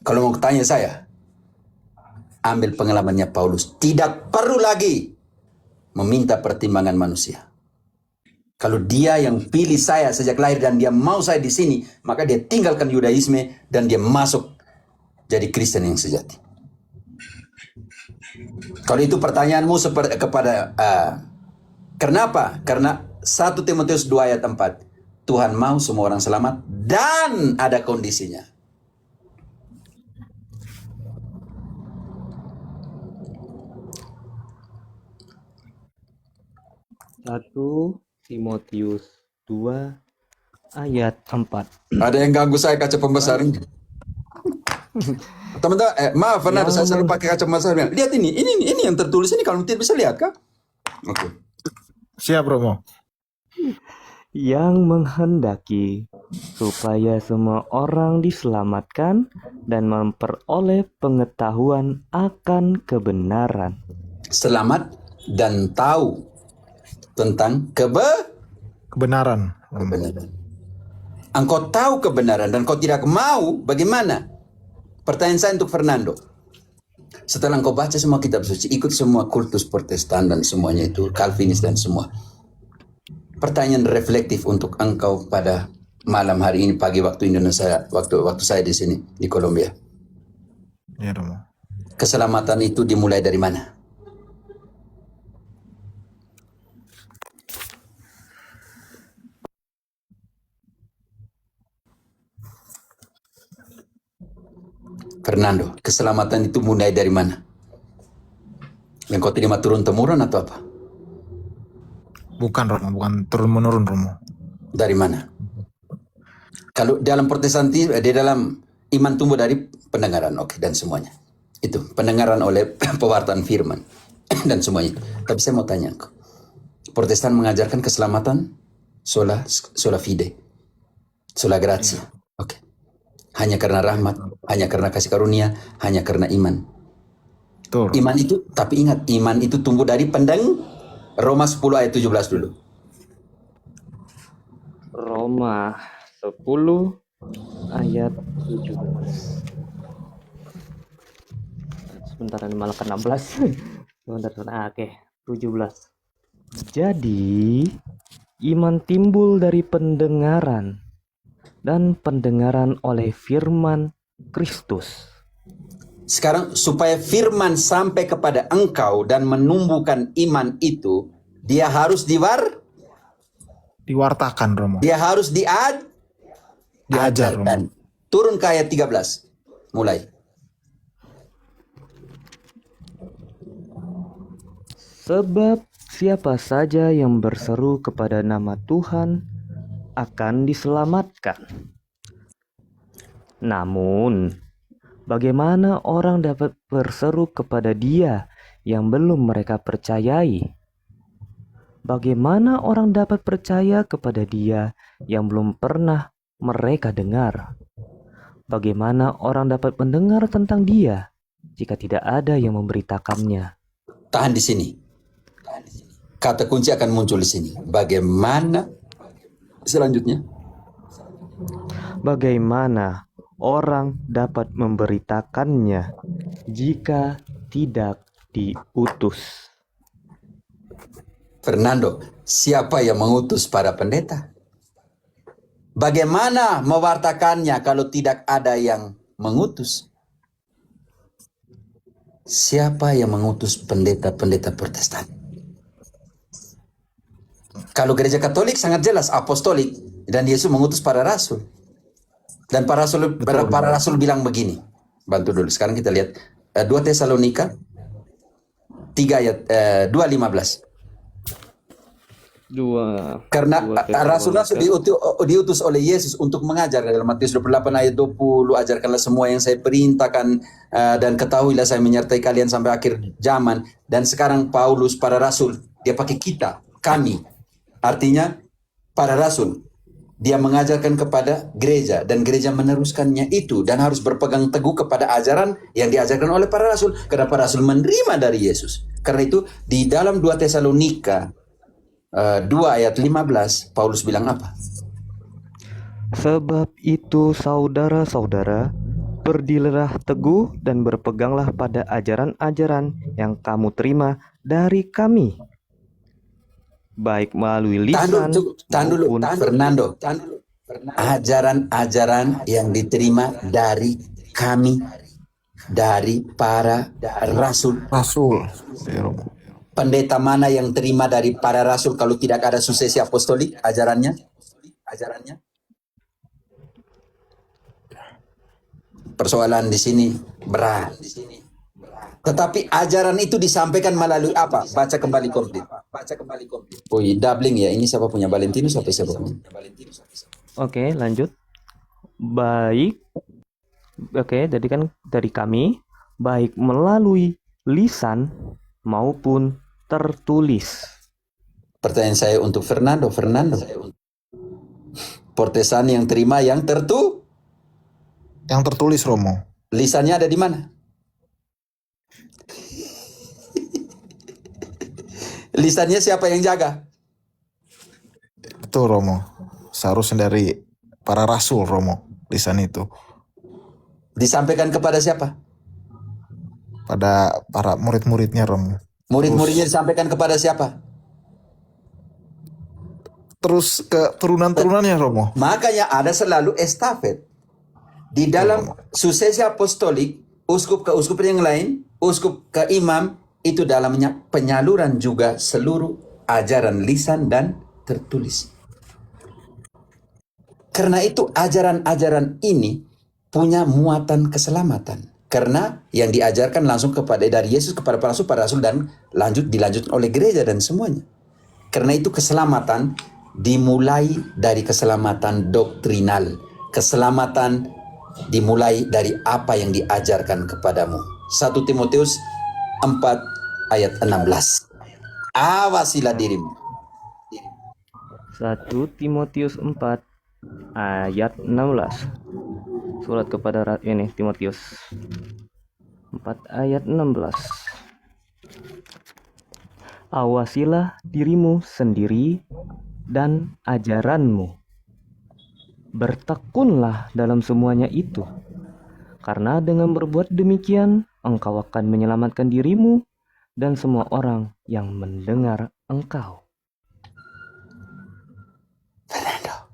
Kalau mau tanya saya, ambil pengalamannya Paulus. Tidak perlu lagi meminta pertimbangan manusia. Kalau dia yang pilih saya sejak lahir dan dia mau saya di sini, maka dia tinggalkan Yudaisme dan dia masuk jadi Kristen yang sejati. Kalau itu pertanyaanmu kepada kenapa? Karena 1 Timotius 2 ayat 4, Tuhan mau semua orang selamat dan ada kondisinya. Satu Timotius 2 ayat 4. Ada yang ganggu saya kaca pembesar ini. Teman-teman, maaf Fernando, saya selalu pakai kaca pembesar. Lihat ini yang tertulis ini, kalau tidak bisa lihat kah? Oke. Siap, Romo. Yang menghendaki supaya semua orang diselamatkan dan memperoleh pengetahuan akan kebenaran. Selamat dan tahu tentang Kebenaran. kebenaran. Engkau tahu kebenaran dan kau tidak mau, bagaimana? Pertanyaan saya untuk Fernando. Setelah engkau baca semua kitab suci, ikut semua kultus Protestan dan semuanya itu, Calvinis dan semua. Pertanyaan reflektif untuk engkau pada malam hari ini, pagi waktu Indonesia, waktu saya di sini, di Kolombia. Ya, Romo. Keselamatan itu dimulai dari mana? Fernando, keselamatan itu mulai dari mana? Yang kau terima turun-temurun atau apa? Bukan, Romo. Bukan turun-menurun, Romo. Dari mana? Kalau dalam Protestantisme, di dalam iman tumbuh dari pendengaran, oke, dan semuanya. Itu, pendengaran oleh pewartaan firman, dan semuanya. Tapi saya mau tanya engkau. Protestan mengajarkan keselamatan, sola fide, sola gratia. Oke. Hanya karena rahmat, hanya karena kasih karunia, hanya karena iman. Betul. Iman itu, tapi ingat, iman itu tumbuh dari Roma 10 ayat 17 dulu. Roma 10 ayat 17. Sebentar, ini malah ke 16. Sebentar. Oke, 17. Jadi, iman timbul dari pendengaran, dan pendengaran oleh firman Kristus. Sekarang supaya firman sampai kepada engkau dan menumbuhkan iman itu, dia harus Diwartakan, Romo. dia harus Diajar, diajarkan. Turun ke ayat 13. Mulai. Sebab siapa saja yang berseru kepada nama Tuhan akan diselamatkan. Namun, bagaimana orang dapat berseru kepada Dia yang belum mereka percayai? Bagaimana orang dapat percaya kepada Dia yang belum pernah mereka dengar? Bagaimana orang dapat mendengar tentang Dia jika tidak ada yang memberitakannya? Tahan di sini. Kata kunci akan muncul di sini. Bagaimana selanjutnya? Bagaimana orang dapat memberitakannya jika tidak diutus? Fernando, siapa yang mengutus para pendeta? Bagaimana mewartakannya kalau tidak ada yang mengutus? Siapa yang mengutus pendeta-pendeta Protestan? Kalau gereja Katolik sangat jelas apostolik dan Yesus mengutus para rasul. Dan para rasul bilang begini. Bantu dulu. Sekarang kita lihat 2 Tesalonika 3 ayat 2:15. Karena rasul-rasul diutus oleh Yesus untuk mengajar. Dalam Matius 28 ayat 20, ajarkanlah semua yang saya perintahkan, dan ketahuilah saya menyertai kalian sampai akhir zaman. Dan sekarang Paulus, para rasul, dia pakai kita, kami. Artinya para rasul. Dia mengajarkan kepada gereja, dan gereja meneruskannya itu, dan harus berpegang teguh kepada ajaran yang diajarkan oleh para rasul. Karena para rasul menerima dari Yesus. Karena itu di dalam 2 Tesalonika 2 ayat 15, Paulus bilang apa? Sebab itu saudara-saudara, berdirilah teguh dan berpeganglah pada ajaran-ajaran yang kamu terima dari kami, baik melalui lisan maupun Fernando. Ajaran-ajaran yang diterima dari kami, dari para rasul. Pendeta mana yang terima dari para rasul kalau tidak ada suksesi apostolik ajarannya? Persoalan di sini berat. Tetapi ajaran itu disampaikan melalui apa? Baca kembali komplit. Oh, doubling ya. Ini siapa punya? Valentinus atau siapa punya? Oke, lanjut. Baik. Oke, jadi kan dari kami, baik melalui lisan maupun tertulis. Pertanyaan saya untuk Fernando. Protestan yang terima yang Yang tertulis, Romo. lisannya ada di mana? Lisannya siapa yang jaga? Betul, Romo. Seharusnya dari para rasul, Romo, lisan itu. Disampaikan kepada siapa? Pada para murid-muridnya, Romo. Murid-muridnya disampaikan kepada siapa? Terus ke turunan-turunannya, Romo. Makanya ada selalu estafet. Di dalam suksesi apostolik, uskup ke uskup yang lain, uskup ke imam, itu dalamnya penyaluran juga seluruh ajaran lisan dan tertulis. Karena itu ajaran-ajaran ini punya muatan keselamatan. Karena yang diajarkan langsung dari Yesus kepada para rasul dan dilanjutkan oleh gereja dan semuanya. Karena itu keselamatan dimulai dari keselamatan doktrinal. Keselamatan dimulai dari apa yang diajarkan kepadamu. 1 Timotius 4 ayat 16. Awasilah dirimu. 1 Timotius 4 ayat 16. Surat kepada Timotius 4 ayat 16. Awasilah dirimu sendiri dan ajaranmu. Bertekunlah dalam semuanya itu. Karena dengan berbuat demikian, engkau akan menyelamatkan dirimu dan semua orang yang mendengar engkau. Fernando.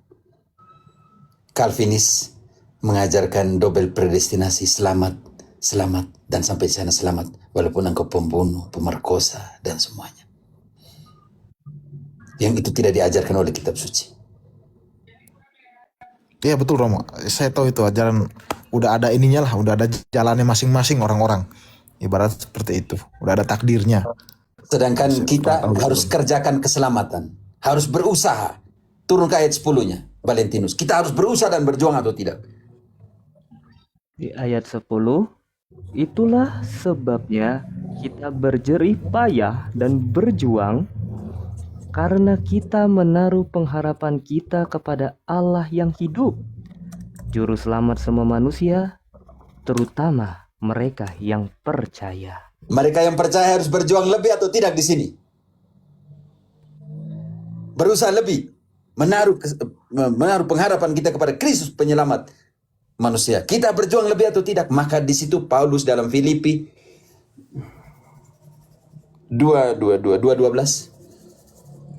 Calvinis mengajarkan double predestinasi, selamat, dan sampai sana selamat, walaupun engkau pembunuh, pemerkosa, dan semuanya. Yang itu tidak diajarkan oleh kitab suci. Iya, betul, Romo. Saya tahu itu ajaran udah ada ininya lah, udah ada jalannya masing-masing orang-orang. Ibarat seperti itu, udah ada takdirnya. Sedangkan kita harus kerjakan keselamatan, harus berusaha. Turun ke ayat 10-nya, Valentinus. Kita harus berusaha dan berjuang atau tidak? Di ayat 10, itulah sebabnya kita berjerih payah dan berjuang, karena kita menaruh pengharapan kita kepada Allah yang hidup, Juru Selamat semua manusia, terutama mereka yang percaya. Mereka yang percaya harus berjuang lebih atau tidak di sini? Berusaha lebih, menaruh pengharapan kita kepada Kristus penyelamat manusia. Kita berjuang lebih atau tidak? Maka di situ Paulus dalam Filipi 2:12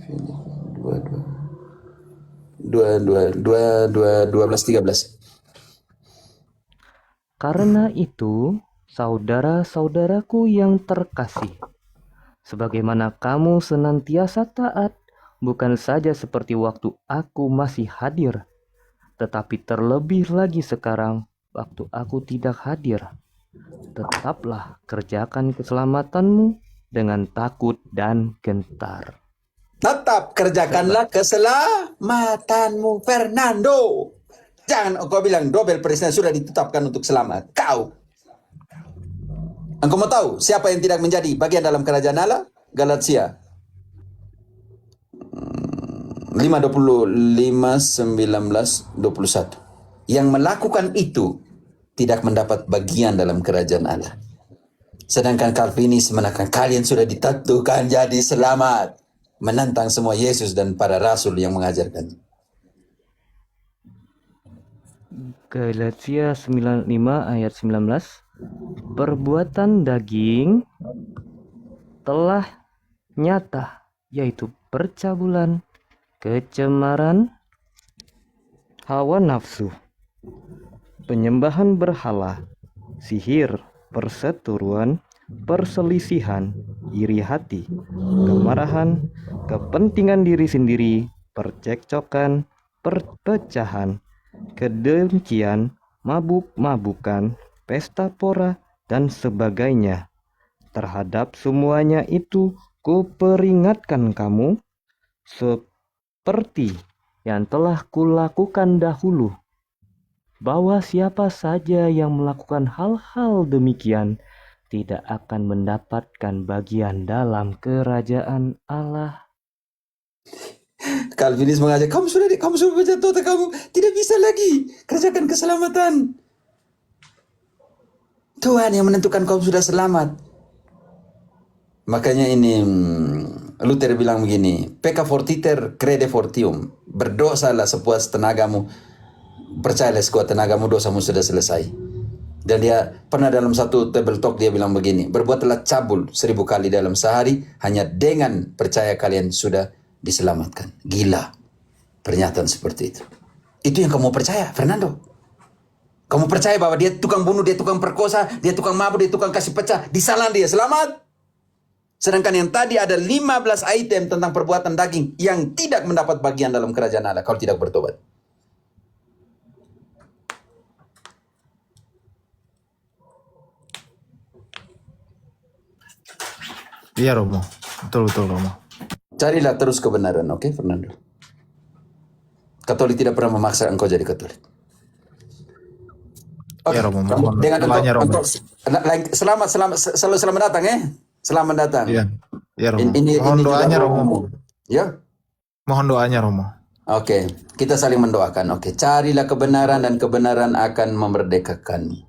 12:13. Karena itu, saudara-saudaraku yang terkasih, sebagaimana kamu senantiasa taat, bukan saja seperti waktu aku masih hadir, tetapi terlebih lagi sekarang waktu aku tidak hadir. Tetaplah kerjakan keselamatanmu dengan takut dan gentar. Tetap kerjakanlah keselamatanmu, Fernando. Jangan engkau bilang Nobel Presiden sudah ditetapkan untuk selamat. Engkau mau tahu siapa yang tidak menjadi bagian dalam kerajaan Allah? Galatia 5:19-21. Yang melakukan itu tidak mendapat bagian dalam kerajaan Allah. Sedangkan Calvinis menekan kalian sudah ditentukan jadi selamat. Menantang semua Yesus dan para rasul yang mengajarkan. Galatia 95 ayat 19. Perbuatan daging telah nyata, yaitu percabulan, kecemaran, hawa nafsu, penyembahan berhala, sihir, perseteruan, perselisihan, iri hati, kemarahan, kepentingan diri sendiri, percekcokan, perpecahan, kedengkian, mabuk-mabukan, pesta pora, dan sebagainya. Terhadap semuanya itu kuperingatkan kamu, seperti yang telah kulakukan dahulu, bahwa siapa saja yang melakukan hal-hal demikian tidak akan mendapatkan bagian dalam kerajaan Allah. Calvinis mengajak kamu sudah berjatuh, kamu tidak bisa lagi kerjakan keselamatan. Tuhan yang menentukan kamu sudah selamat. Makanya ini Luther bilang begini, pecca fortiter crede fortium. Berdosalah sepuas tenagamu, percayalah sekuat tenagamu, dosamu sudah selesai. Dan dia pernah dalam satu table talk dia bilang begini, berbuatlah cabul 1000 kali dalam sehari, hanya dengan percaya kalian sudah diselamatkan. Gila pernyataan seperti itu. Itu yang kamu percaya, Fernando? Kamu percaya bahwa dia tukang bunuh, dia tukang perkosa, dia tukang mabuk, dia tukang kasih pecah, di sana dia selamat? Sedangkan yang tadi ada 15 item tentang perbuatan daging yang tidak mendapat bagian dalam kerajaan Allah kalau tidak bertobat. Iya Romo, betul Romo. Carilah terus kebenaran, oke, Fernando? Katolik tidak pernah memaksa engkau jadi Katolik. Oke, Iya Romo, mohon dengan doanya Romo. selalu selamat datang ya. Selamat datang. Iya, iya Romo. Ini Mohon juga doanya Romo. Ya. Mohon doanya Romo. Oke, kita saling mendoakan. Oke, carilah kebenaran dan kebenaran akan memerdekakanmu.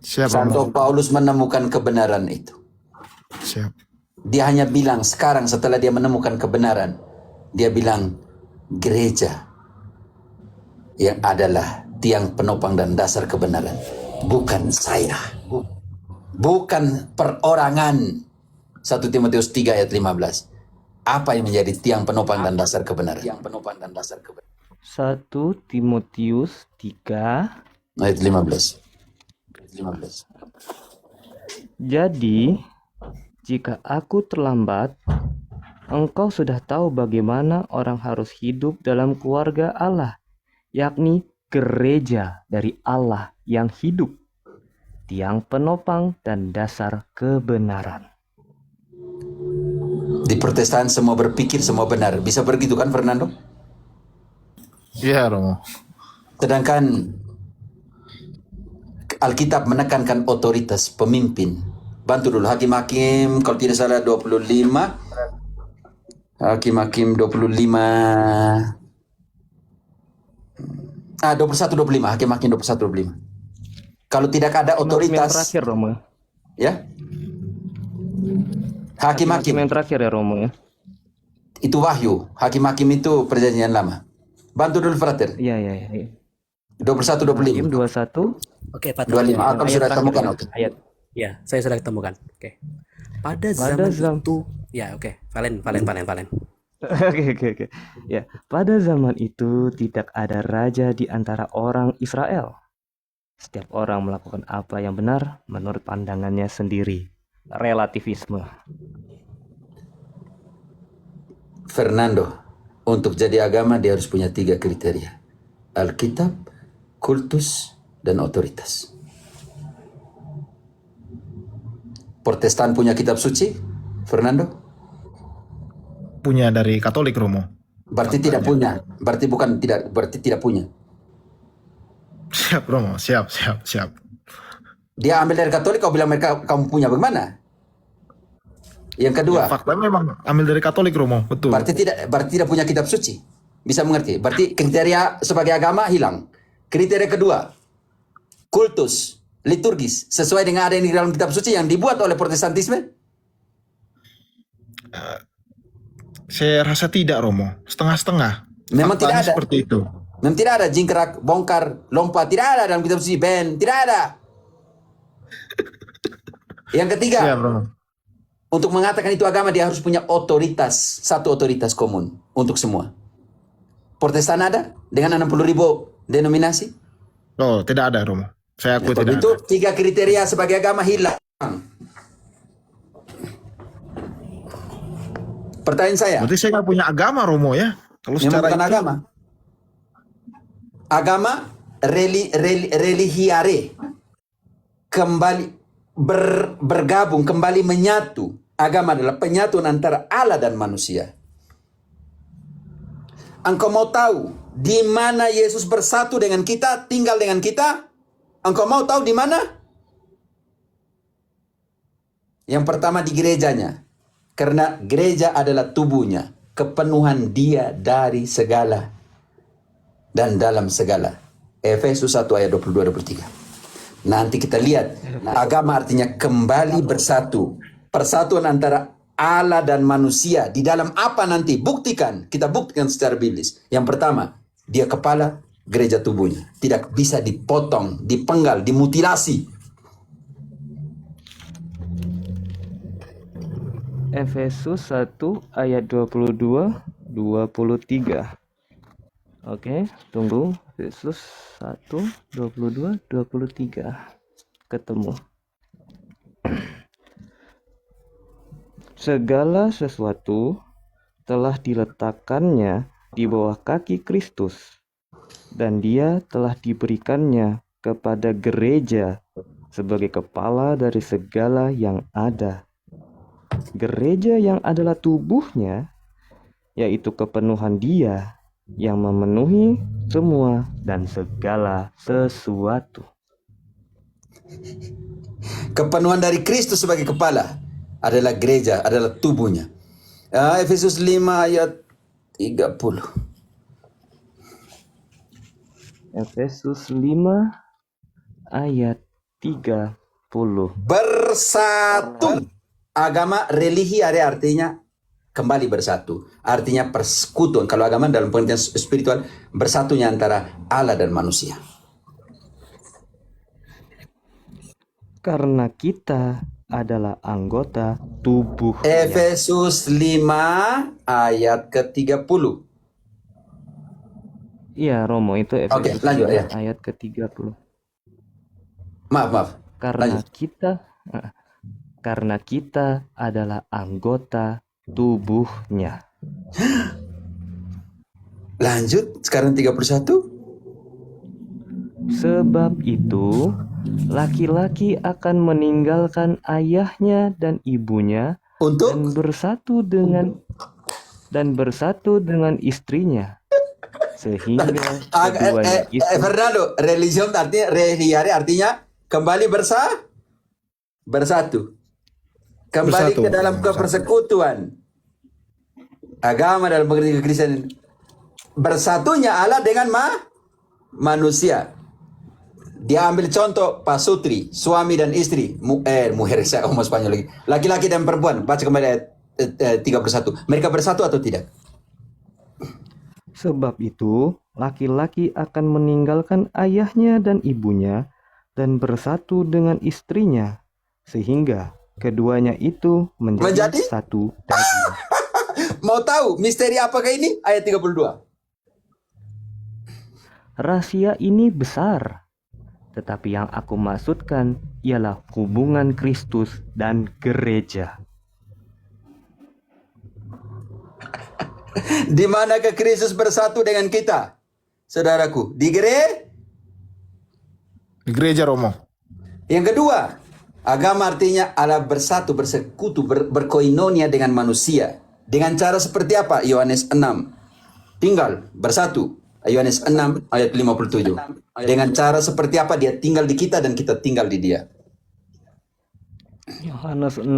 Siap Santo Romo. Paulus menemukan kebenaran itu. Siap. Dia hanya bilang sekarang setelah dia menemukan kebenaran, dia bilang gereja yang adalah tiang penopang dan dasar kebenaran, bukan saya, bukan perorangan. 1 Timotius 3 ayat 15. Apa yang menjadi tiang penopang dan dasar kebenaran? 1 Timotius 3 ayat 15. Jadi, jika aku terlambat, engkau sudah tahu bagaimana orang harus hidup dalam keluarga Allah, yakni gereja dari Allah yang hidup, tiang penopang dan dasar kebenaran. Di Protestan semua berpikir semua benar. Bisa begitu kan, Fernando? Iya Romo. Sedangkan Alkitab menekankan otoritas pemimpin. Bantu dulu Hakim-Hakim kalau tidak salah 25. Hakim-Hakim 25. 21-25. Hakim-Hakim 21-25. Kalau tidak ada Yang otoritas, terakhir Romo. ya. Hakim-Hakim Yang terakhir ya Romo ya. itu wahyu. Hakim-Hakim itu perjanjian lama. Bantu dulu Frater. Iya. 21-25. 21 Oke, Pak. 25. Aku Ayat sudah terakhir temukan. ya. Oke. Ayat. Ya, saya sudah temukan. Oke. Pada zaman itu, ya oke. Valen. Oke. Ya, pada zaman itu tidak ada raja di antara orang Israel. Setiap orang melakukan apa yang benar menurut pandangannya sendiri. Relativisme. Fernando, untuk jadi agama dia harus punya 3 kriteria. Alkitab, kultus, dan otoritas. Protestan punya kitab suci, Fernando? Punya dari Katolik, Romo. Berarti tidak punya. Berarti tidak punya. Siap, Romo. Siap. Dia ambil dari Katolik, kau bilang mereka kamu punya, bagaimana? Yang kedua, Fakta memang ambil dari Katolik, Romo. Betul. berarti tidak punya kitab suci. Bisa mengerti? Berarti kriteria sebagai agama hilang. Kriteria kedua, kultus, liturgis, sesuai dengan ada yang di dalam kitab suci yang dibuat oleh Protestantisme? Saya rasa tidak, Romo. Setengah-setengah. Memang tidak Faktanya ada. seperti itu. Memang tidak ada jingkrak, bongkar, lompat, tidak ada dalam kitab suci, tidak ada. Yang ketiga, Siap, Romo. untuk mengatakan itu agama dia harus punya otoritas, satu otoritas komun untuk semua. Protestan ada dengan 60.000 denominasi. Oh, tidak ada, Romo. Saya akui Kalau tidak itu ada. 3 kriteria sebagai agama hilang. Pertanyaan saya, Berarti saya nggak punya agama, Romo, ya? Kalau memang secara bukan itu, agama. Agama religiare, kembali bergabung, kembali menyatu. Agama adalah penyatuan antara Allah dan manusia. Engkau mau tahu di mana Yesus bersatu dengan kita, tinggal dengan kita? Engkau mau tahu di mana? Yang pertama di gerejanya. Karena gereja adalah tubuhnya, kepenuhan dia dari segala dan dalam segala. Efesus 1 ayat 22-23. Nanti kita lihat, agama artinya kembali bersatu. Persatuan antara Allah dan manusia. Di dalam apa nanti? Buktikan. Kita buktikan secara biblis. Yang pertama, dia kepala, gereja tubuhnya. Tidak bisa dipotong, dipenggal, dimutilasi. Efesus 1 ayat 22-23. Oke, tunggu. Efesus 1 22-23. Ketemu. Segala sesuatu telah diletakkannya di bawah kaki Kristus, dan dia telah diberikannya kepada gereja sebagai kepala dari segala yang ada. Gereja yang adalah tubuhnya, yaitu kepenuhan dia yang memenuhi semua dan segala sesuatu. Kepenuhan dari Kristus sebagai kepala adalah gereja, adalah tubuhnya. Efesus 5 ayat 30. Efesus 5 ayat 30. Bersatu. Agama religi artinya kembali bersatu. Artinya persekutuan. Kalau agama dalam pengertian spiritual, bersatunya antara Allah dan manusia. Karena kita adalah anggota tubuh. Efesus 5 ayat ke-30. Iya, Romo, itu Efesus Oke, lanjut, 5 ya. ayat ke-30. Maaf. Karena Lanjut. kita adalah anggota tubuhnya. Lanjut, sekarang 31. Sebab itu, laki-laki akan meninggalkan ayahnya dan ibunya Untuk dan bersatu dengan istrinya, sehingga keduanya itu Fernando, religion artinya religiare artinya kembali bersatu. Kembali Bersatu. ke dalam kepersekutuan. Agama dalam pengertian Kristen. Bersatunya Allah dengan manusia. Dia ambil contoh pasutri, suami dan istri. Mujer, saya ngomong Spanyol lagi. Laki-laki dan perempuan. Baca kembali ayat 31. Mereka bersatu atau tidak? Sebab itu, laki-laki akan meninggalkan ayahnya dan ibunya dan bersatu dengan istrinya, sehingga keduanya itu menjadi Menjadi? satu daging. Mau tahu misteri apakah ini? Ayat 32. Rahasia ini besar, tetapi yang aku maksudkan ialah hubungan Kristus dan gereja. Di manakah Kristus bersatu dengan kita? Saudaraku, di Gereja Romo. Yang kedua, agama artinya Allah bersatu, bersekutu, berkoinonia dengan manusia. Dengan cara seperti apa? Yohanes 6. Tinggal bersatu. Yohanes 6 ayat 57. Dengan cara seperti apa dia tinggal di kita dan kita tinggal di dia. Yohanes 6,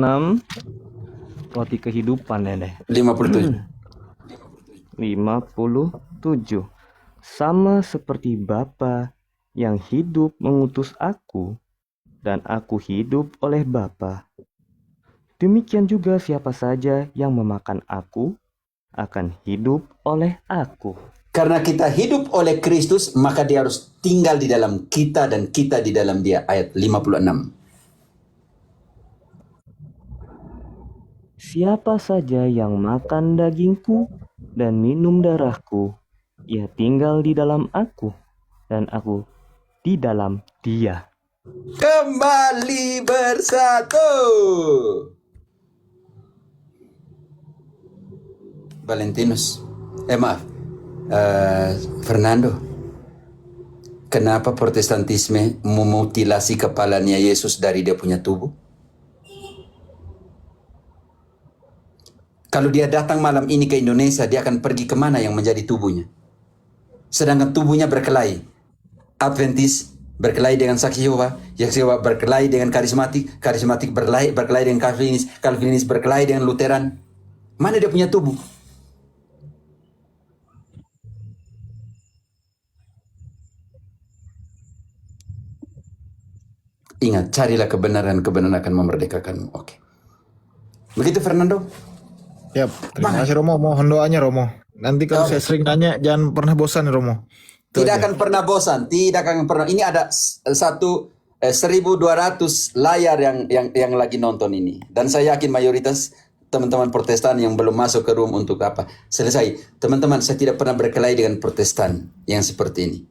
roti kehidupan nenek. 57. 57. Sama seperti Bapa yang hidup mengutus aku, dan aku hidup oleh Bapa. Demikian juga siapa saja yang memakan aku, akan hidup oleh aku. Karena kita hidup oleh Kristus, maka dia harus tinggal di dalam kita dan kita di dalam dia. Ayat 56. Siapa saja yang makan dagingku dan minum darahku, ia tinggal di dalam aku, dan aku di dalam dia. Kembali bersatu. Valentinus. Fernando. Kenapa Protestantisme memutilasi kepalanya Yesus dari dia punya tubuh? Kalau dia datang malam ini ke Indonesia, dia akan pergi kemana yang menjadi tubuhnya? Sedangkan tubuhnya berkelahi. Adventis berkelahi dengan Saksi Yehova, Saksi Yehova berkelahi dengan karismatik, karismatik berkelahi dengan Calvinis, Calvinis berkelahi dengan Lutheran. Mana dia punya tubuh? Ingat, carilah kebenaran, kebenaran akan memerdekakanmu. Oke. Begitu Fernando? Yap, terima kasih Romo. Mohon doanya Romo. Nanti kalau saya sering nanya, jangan pernah bosan Romo. Itu Tidak aja. akan pernah bosan, tidak akan pernah. Ini ada 1.200 layar yang lagi nonton ini. Dan saya yakin mayoritas teman-teman Protestan yang belum masuk ke room untuk apa? Selesai. Teman-teman, saya tidak pernah berkelahi dengan Protestan yang seperti ini.